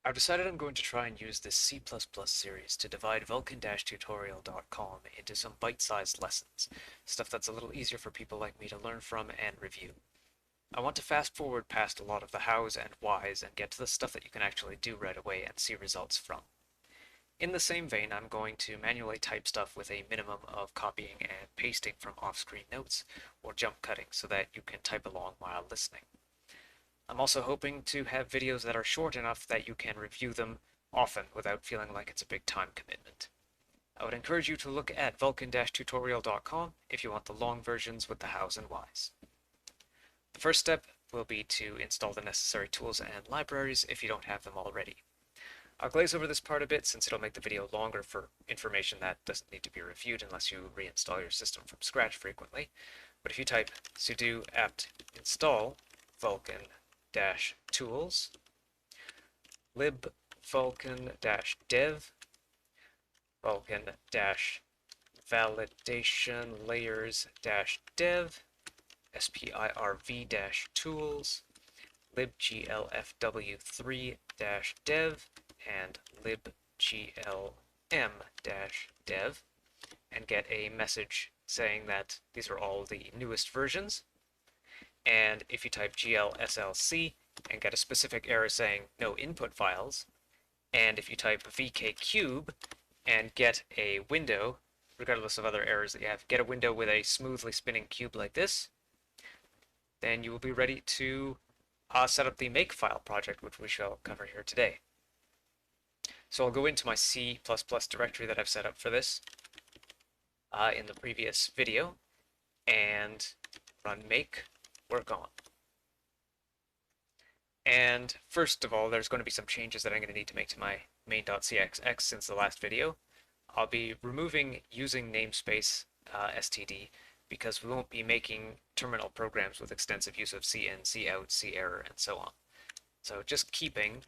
I've decided I'm going to try and use this C++ series to divide Vulkan-tutorial.com into some bite-sized lessons, stuff that's a little easier for people like me to learn from and review. I want to fast forward past a lot of the hows and whys and get to the stuff that you can actually do right away and see results from. In the same vein, I'm going to manually type stuff with a minimum of copying and pasting from off-screen notes or jump cutting so that you can type along while listening. I'm also hoping to have videos that are short enough that you can review them often without feeling like it's a big time commitment. I would encourage you to look at vulkan-tutorial.com if you want the long versions with the hows and whys. The first step will be to install the necessary tools and libraries if you don't have them already. I'll glaze over this part a bit since it'll make the video longer for information that doesn't need to be reviewed unless you reinstall your system from scratch frequently. But if you type sudo apt install vulkan-tools libvulkan-dev vulkan-validation layers-dev spirv-tools libglfw3-dev and libglm-dev and get a message saying that these are all the newest versions. And if you type glslc and get a specific error saying no input files, and if you type vkcube and get a window, regardless of other errors that you have, get a window with a smoothly spinning cube like this, then you will be ready to set up the Makefile project, which we shall cover here today. So I'll go into my C++ directory that I've set up for this in the previous video and run make work on. And first of all, there's going to be some changes that I'm going to need to make to my main.cxx since the last video. I'll be removing using namespace std because we won't be making terminal programs with extensive use of cin, cout, cerr, and so on. So just keeping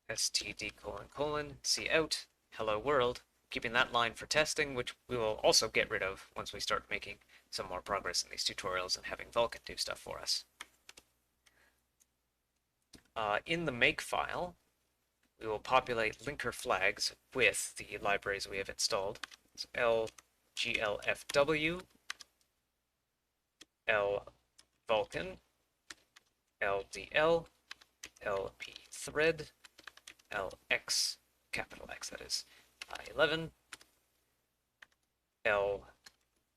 std::, cout, hello world, keeping that line for testing, which we will also get rid of once we start making some more progress in these tutorials and having Vulkan do stuff for us. In the Makefile, we will populate linker flags with the libraries we have installed. So lglfw, lvulkan, ldl, lpthread, lx, capital X that is, 11, L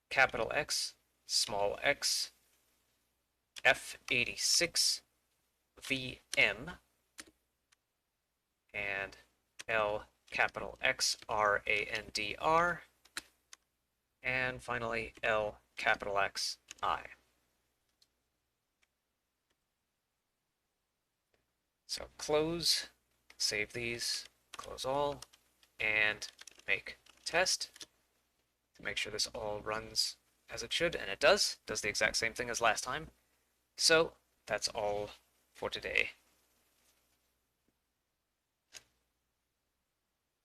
capital X, small x, F86, VM, and L capital X RANDR, and finally L capital X I. So close, save these, close all, and make test to make sure this all runs as it should, and it does the exact same thing as last time. So that's all for today.